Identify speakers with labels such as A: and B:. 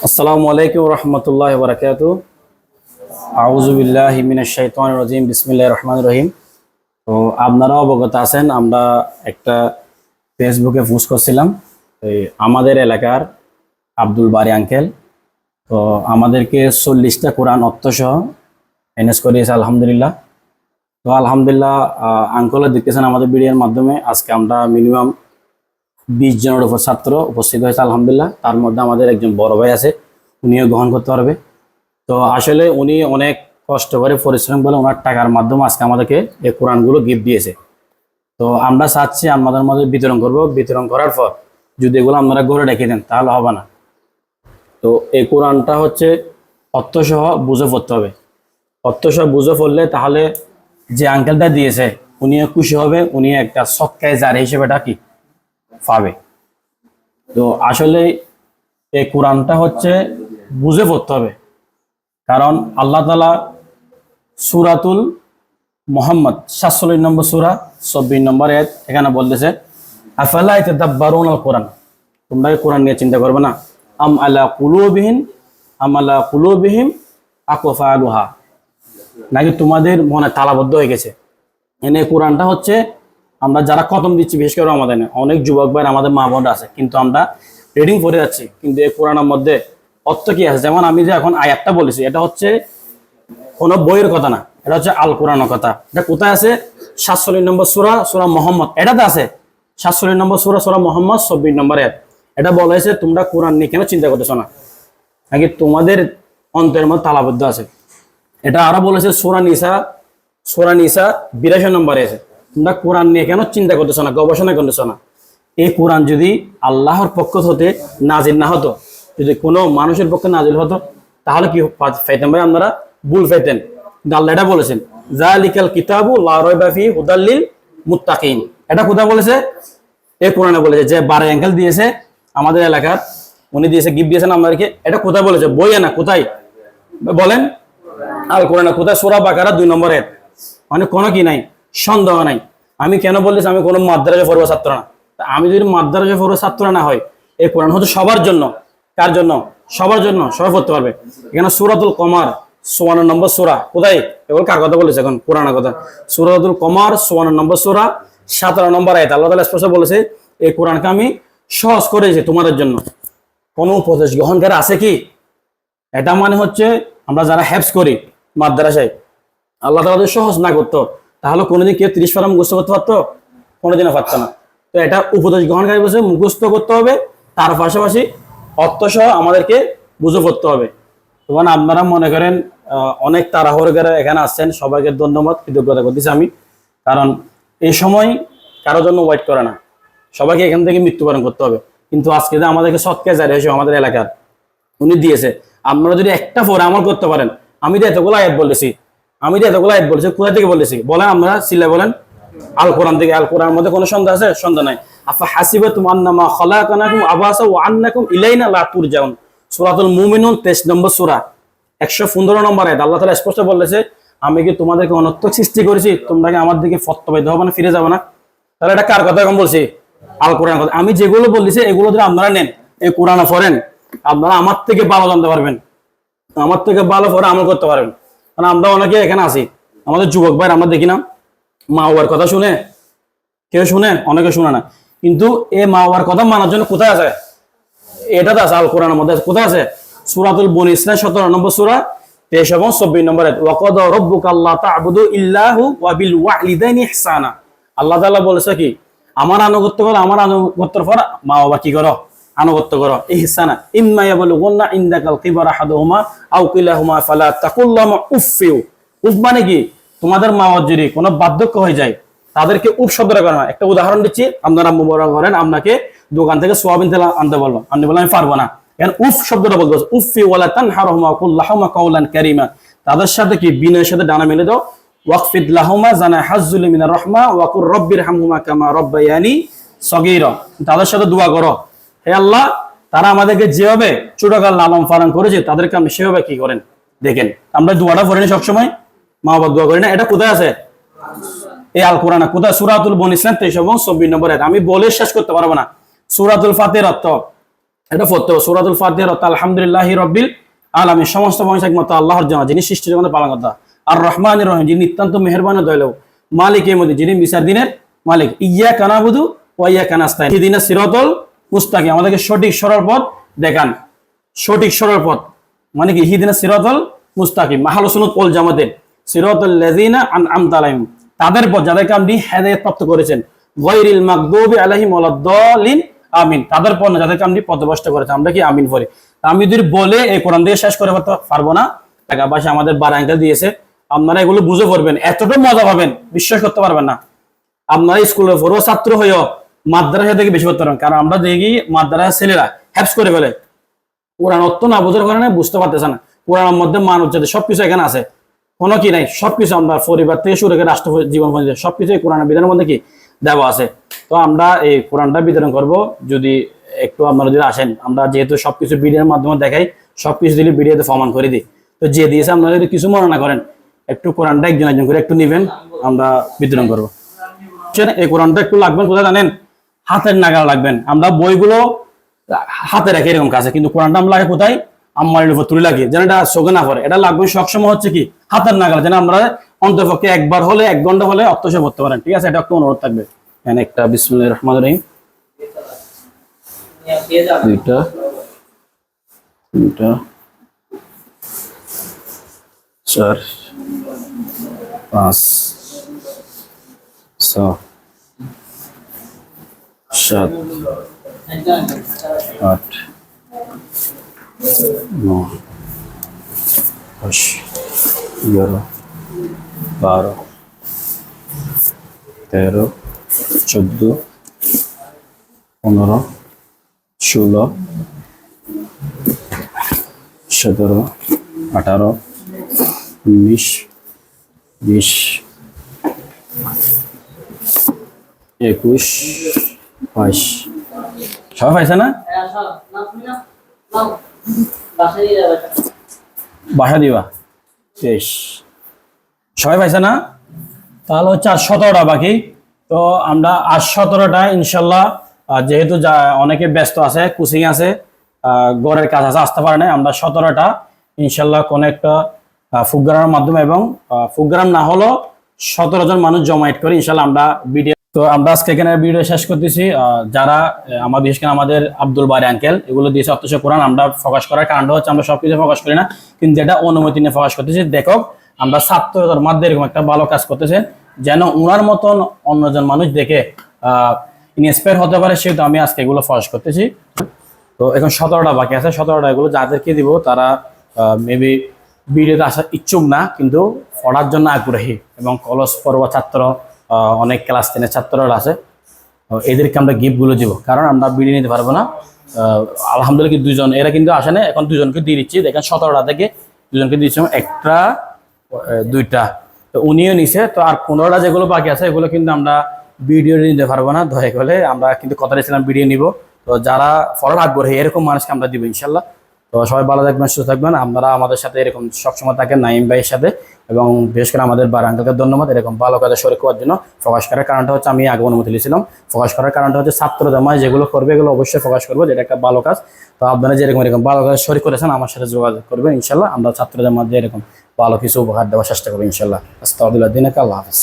A: আসসালামু আলাইকুম রহমতুল্লাহ বারাকাতু। আউযু বিল্লাহি মিনাশ শাইতানির রাজিম। বিসমিল্লাহির রহমানির রহিম। তো আপনারা অবগত আছেন, আমরা একটা ফেসবুকে পোস্ট করছিলাম এই আমাদের এলাকার আব্দুল বারী আঙ্কেল। তো আমাদেরকে 40টা কোরআন অর্থসহ এনএস করিয়েছে আলহামদুলিল্লাহ। তো আলহামদুলিল্লাহ আঙ্কেলও দেখতেছেন আমাদের ভিডিওর মাধ্যমে আজকে আমরা মিনিমাম 20 জনের উপর ছাত্র উপস্থিত হয়েছে আলহামদুলিল্লাহ। তার মধ্যে আমাদের একজন বড় ভাই আছে, উনিও গ্রহণ করতে পারবে। তো আসলে উনি অনেক কষ্ট করে পরিশ্রম করে ওনার টাকার মাধ্যমে আজকে আমাদেরকে এই কোরআনগুলো গিফট দিয়েছে। তো আমরা চাচ্ছি আমাদের মধ্যে বিতরণ করব। বিতরণ করার পর যদি এগুলো আপনারা ঘরে রেখে দেন তাহলে হবে না। তো এই কোরআনটা হচ্ছে অর্থসহ বুঝে পড়তে হবে। অর্থসহ বুঝে পড়লে তাহলে যে আঙ্কেলটা দিয়েছে উনিও খুশি হবে, উনি একটা সৎকায় জারি হিসেবে এটা কি পাবে। তো আসলে এই কোরআনটা হচ্ছে বুঝে পড়তে হবে, কারণ আল্লাহ তাআলা সূরাতুল মুহাম্মদ 47 নম্বর সূরা 24 নম্বর আয়াত এখানে বলতেছে, আফালা ইয়াতাদাব্বারুনাল কোরআন, তোমরা কি কোরআন নিয়ে চিন্তা করবে না? আম আলা কুলুবিহিম আকফালুহা, নাকি তোমাদের মনে তালাবদ্ধ হয়ে গেছে? এনে কোরআনটা হচ্ছে আমরা যারা খতম দিচ্ছি, বিশেষ করে আমাদের অনেক যুবক ভাই আমাদের মা বোনরা আছে, কিন্তু আমরা রিডিং পড়ে যাচ্ছি, কিন্তু এই কোরআনের মধ্যে অর্থ কি আছে? যেমন আমি যে এখন আয়াতটা বলেছি, এটা হচ্ছে কোনো বইয়ের কথা না, এটা হচ্ছে আল কোরআনের কথা। এটা কোথায় আছে? 47 নম্বর সূরা, সূরা মুহাম্মদ, এটাতে আছে। 47 নম্বর সূরা, সূরা মুহাম্মদ 24 নম্বর আয়াত। এটা বলা হয়েছে তোমরা কোরআন নিয়ে কেন চিন্তা করতেছো না, নাকি তোমাদের অন্তরের মধ্যে তালাবদ্ধ আছে। এটা আরো বলেছে সূরা নিসা 82 নম্বরে আছে, তোমরা কোরআন নিয়ে কেন চিন্তা করতেছো না, গবেষণা করতেছো না। এই কোরআন যদি আল্লাহর পক্ষ হতে নাজিল না হতো, যদি কোনো মানুষের পক্ষে নাজিল হতো, তাহলে কি পাইতেন ভাই? আপনারা ভুল পাইতেন। আল্লাহ এটা বলেছেন, যালিকাল কিতাবু লা রাইবা ফিহি হুদাল লিল মুত্তাকিন। এটা কোথায় বলেছে? এই কোরআনে বলেছে। যে বারী আঙ্কেল দিয়েছে আমাদের এলাকার, উনি দিয়েছে, গিফট দিয়েছেন আমাদেরকে। এটা কোথায় বলেছে? বইয়ে না, কোথায় বলেন? আল কোরআনে কোথায়? সূরা বাকারা 2 নম্বর আয়াত। মানে কোনো কি নাই, সন্দেহ নাই। আমি কেন বলতেছি আমি কোনো মাদ্রাসা পড়বো ছাত্র না। আমি যদি মাদ্রাসা পড়বো ছাত্র না হয়, এই কোরআন হচ্ছে সবার জন্য। কার জন্য? সবার জন্য, সবাই পড়তে পারবে। এখানে সূরাতুল কমার 54 নম্বর সূরা, কোথায়? এগুলো কার কথা বলেছে? এখন কোরআনের কথা। সূরাতুল কমার 54 নম্বর সূরা 17 নম্বর আয়াত আল্লাহ তাআলা স্পষ্ট বলেছে, এই কোরআনকে আমি সহজ করেছি তোমাদের জন্য। কোনো উপদেশ গ্রহণকারী আছে কি? এটা মানে হচ্ছে আমরা যারা হ্যাপস করি মাদ্রাসায়, আল্লাহ তাআলা যদি সহজ না করতো, তাহলে কোনোদিন কেউ 30 পারা মুখস্থ করতে পারতো? কোনোদিনও পারতো না। তো এটা উপদেশ গ্রহণকারী বসে মুখস্থ করতে হবে, তার পাশাপাশি অর্থসহ আমাদেরকে বুঝে পড়তে হবে। তখন আপনারা মনে করেন অনেক তাড়াহুড়ো করে এখানে আসছেন, সবাইকে ধন্যবাদ, কৃতজ্ঞতা করতেছি আমি। কারণ এই সময় কারোর জন্য ওয়েট করে না, সবাইকে এখান থেকে মৃত্যুবরণ করতে হবে। কিন্তু আজকে যে আমাদেরকে সৎকার জারি হয়েছে আমাদের এলাকার, উনি দিয়েছে। আপনারা যদি একটা পরে আমল করতে পারেন, আমি তো এতগুলো আয়াত বলেছি, কোথা থেকে বলেছি বলেন? আমরা সিলে বলেন আল কোরআন থেকে। আল কোরআনের মধ্যে কোনো সন্দেহ আছে? সন্দেহ নাই। আফা হাসিবাতুম আন্নামা খালাকনাকুম আবাসা ওয়া আন্নাকুম ইলাইনা লা তুরজাউন, সূরাতুল মুমিনুন 23 নম্বর সূরা 115 নম্বর আয়াত। আল্লাহ তাআলা স্পষ্ট বলেছে, আমি কি তোমাদেরকে অনর্থক সৃষ্টি করেছি? তোমরা কি আমার দিকে ফতপাইতে হবে না, ফিরে যাবে না? তাহলে এটা কার কথা এখন বলছি? আল কোরআনের কথা। আমি যেগুলো বলেছি এগুলো যদি আপনারা নেন, এই কোরআন পড়েন, আপনারা আমার থেকে ভালো জানতে পারবেন, আমার থেকে ভালো পড়ে আমল করতে পারবেন। কারণ আমরা অনেকে এখানে আছি, আমাদের যুবক ভাই, আমরা দেখি না মা বাবার কথা শুনে, কেউ শুনে, অনেকে শুনে না। কিন্তু এই মা বাবার কথা মানার জন্য কোথায় আছে? এটাতে আছে, আল কোরআনের মধ্যে কোথায় আছে? সূরাতুল বনী ইসরাঈল 17 নম্বর সূরা 23 এবং 24 নম্বর আয়াত। ওয়া ক্বাদা রাব্বুকা আল্লা তা'বুদু ইল্লাহু ওয়া বিল ওয়ালিদাইনি ইহসানা। আল্লাহ তাআলা বলেছে কি? আমার আনুগত্য করো, আমার আনুগত্যের পর মা বাবা কি করো? আনুগত্য করো। ইহসানা ইম্মা ইয়াবলুগুন্না ইনদাকাল কিবারা আহাদুহুমা আও কিলাহুমা ফালা তাকুল লাহুমা উফফিউ। উফ মানে কি? তোমাদের মা বাবা যদি কোনো বার্ধক্য হয়ে যায়, তাদেরকে উফ শব্দটা করা হয়। একটা উদাহরণ দিচ্ছি, আপনারা মুবারা করেন, আপনাকে দোকান থেকে সোয়াবিন তেল আনতে বললো, আপনি বললেন আমি পারবো না, এখন উফ শব্দটা বলতে হবে, উফফি ওয়ালা তানহারহুমা কুল লাহুমা কাওলান কারীমা। তাদের সাথে কি? বিনয়ের সাথে ডানা মেলে দাও। ওয়াকফিদ লাহুমা জানাহাজ্জুল মিনার রাহমা ওয়া কুর রাব্বিরহামহুমা কামা রাব্বায়ানি সগীরা। তাদের সাথে দোয়া করো, হে আল্লাহ, তারা আমাদেরকে যেভাবে ছোটকাল লালন পালন করেছে, তাদেরকে আমি সেভাবে কি করেন দেখেন। আমরা দোয়াটা পড়ি না সবসময়? মা বাবা দোয়া করি না? এটা কোথায় আছে? এই আল কোরআনে। কোথায়? সূরাতুল বনী ইসরাঈল 23 এবং 24 নম্বর আয়াত। আমি বলে শেষ করতে পারবো না। সূরাতুল ফাতিহার অর্থ এটা পড়তে হবে। সূরাতুল ফাতিহার অর্থ আলহামদুলিল্লাহি রাব্বিল আলামিন, সমস্ত প্রশংসা একমাত্র আল্লাহর জন্য, যিনি সৃষ্টি জগতের পালনকর্তা। আর রহমানির রহিম, যিনি নিতান্ত মেহেরবান ও দয়ালু। মালিক ইয়াউমিদ্দিন, যিনি বিচার দিনের মালিক। ইয়্যাকা না'বুদু ওয়া ইয়্যাকা নাস্তাইন, ইহদিনাস সিরাতাল মুস্তাকিম, আমাদেরকে সঠিক সরল পথ দেখান। সঠিক সরল পথ মানে কি? ইহদিনাস সিরাতাল মুস্তাকিম, আহলুস সুন্নাত ওয়াল জামাতের সিরাতাল লাযিনা আন'আমতা আলাইহিম, তাদের পথ যাদেরকে আপনি হেদায়েত প্রাপ্ত করেছেন। গায়রিল মাগদুবি আলাইহিম ওয়ালাদ-দাল্লিন, আমিন, তাদের পথ না যাদেরকে আপনি পথভ্রষ্ট করেছেন। আমরা কি আমিন পড়ি? আমি যদি বলে এই কোরআন দিয়ে শেষ করে পারবো না। টাকা পয়সা আমাদের বার আঙ্কেল দিয়েছে, আপনারা এগুলো বুঝে পড়বেন, এতটা মজা পাবেন বিশ্বাস করতে পারবেন না। আপনারা স্কুলে পড়ো ছাত্র হয়েও মাদ্রাসা থেকে বেশি করতে পারবেন, কারণ আমরা দেখি মাদ্রাসার ছেলেরা হ্যাপস করে ফেলে, কোরআন অর্থ না বোঝার কারণে বুঝতে পারতেছে না। কোরআনের মধ্যে মানব জাতি সবকিছু এখানে আছে, কোনো কি নাই, সবকিছু আমরা পরিবার থেকে শুরু করে রাষ্ট্র জীবন পর্যন্ত সবকিছু কোরআনের বিধানের মধ্যে কি দেওয়া আছে। তো আমরা এই কোরআনটা বিতরণ করব, যদি একটু আপনারা যদি আসেন, আমরা যেহেতু সবকিছু ভিডিওর মাধ্যমে দেখাই, সবকিছু দিলে ভিডিওতে প্রমাণ করে দিই। তো যে দিয়েছে আপনারা যদি কিছু মনে না করেন, একটু কোরআনটা একজন একজন করে একটু নিবেন, আমরা বিতরণ করবো। এই কোরআনটা একটু লাগবেন কোথায় জানেন? হাতের নাগাল লাগবেন। আমরা বইগুলো হাতে রাখি এরকম কাছে, কিন্তু কোরআনটা আমরা লাগে কোথায়? আম্মারের উপর তুলে লাগি, যেন এটা চোখে না পড়ে। এটা লাগবে সবসময় হচ্ছে কি হাতের নাগাল, যেন আমরা অন্তপক্ষে একবার হলে 1 ঘন্টা হলে অর্থসহ পড়তে পারেন। ঠিক আছে, এটা একটু অনুরোধ থাকবে। এখানে একটা বিসমিল্লাহির রহমানির রহিম, দুইটা 4 5 6 7 8 9 10 11 12 13 14 15 16 17 18 19 20 21 22। সবাই পাইছে না? বাসা দিবা 23। সবাই পাইছে না? তাহলে হচ্ছে আর 17টা বাকি। তো আমরা আর 17টা ইনশাল্লাহ, যেহেতু অনেকে ব্যস্ত আছে, কোচিং আছে, ঘরের কাজ আছে, আসতে পারে না, আমরা 17টা ইনশাল্লাহ কোন একটা প্রোগ্রামের মাধ্যমে, এবং প্রোগ্রাম না হলো 17 জন মানুষ জমায়েত করে ইনশাল্লাহ আমরা ভিডিও। তো আমরা আজকে এখানে ভিডিও শেষ করতেছি। যারা আমার বিশেষ করে আমাদের আব্দুল বারী আঙ্কেল এগুলো দিয়েছে অর্থ কোরআন, আমরা ফোকাস করার কারণটা হচ্ছে আমরা সবকিছু ফোকাস করি না, কিন্তু এটা অনুমতি নিয়ে ফোকাস করতেছি। দেখো আমরা ছাত্রদের মধ্যে এরকম একটা ভালো কাজ করতেছেন, যেন ওনার মতন অন্যজন মানুষ দেখে ইন্সপায়ার হতে পারে, সেহেতু আমি আজকে এগুলো ফোকাস করতেছি। তো এখন 17টা বাকি আছে। 17টা এগুলো যাদেরকে দিব তারা মেবি ভিডিওতে আসার ইচ্ছুক না, কিন্তু পড়ার জন্য আগ্রহী, এবং কলেজ পড়ুয়া ছাত্র, অনেক ক্লাস 10-এর ছাত্ররা আছে, এদেরকে আমরা গিফটগুলো দিব, কারণ আমরা ভিডিও নিতে পারবো না। আলহামদুলিল্লাহ কি 2 জন এরা কিন্তু আসে না, এখন 2 জনকে দিয়ে দিচ্ছি। দেখেন 17টা থেকে 2 জনকে দিচ্ছি, একটা 2টা, তো উনিও নিছে। তো আর 15টা যেগুলো বাকি আছে এগুলো কিন্তু আমরা ভিডিও নিতে পারবো না, দয়া করে। আমরা কিন্তু কথা দিয়েছিলাম ভিডিও নিব। তো যারা পড়ার আগ্রহী এরকম মানুষকে আমরা দিব ইনশাল্লাহ। তো সবাই ভালো থাকবেন, সুস্থ থাকবেন। আপনারা আমাদের সাথে এরকম সবসময় থাকেন নাইম ভাইয়ের সাথে, এবং বিশেষ করে আমাদের বারী আঙ্কেলকে ধন্যবাদ এরকম ভালো কাজে শরীক হওয়ার জন্য। ফোকাস করার কারণটা হচ্ছে আমি আগে অনুমতি নিয়েছিলাম, ফোকাস করার কারণটা হচ্ছে ছাত্র জামায় যেগুলো করবে এগুলো অবশ্যই ফোকাস করবো, যেটা একটা ভালো কাজ। তো আপনারা যেরকম এরকম ভালো কাজে শরীক করেছেন আমার সাথে যোগাযোগ করবেন ইনশাল্লাহ। আমরা ছাত্র জামাত এরকম ভালো কিছু উপহার দেওয়ার চেষ্টা করবো ইনশাল্লাহ। আস্তাগফিরুল্লাহ, দিনাকা, আল্লাহ হাফেজ।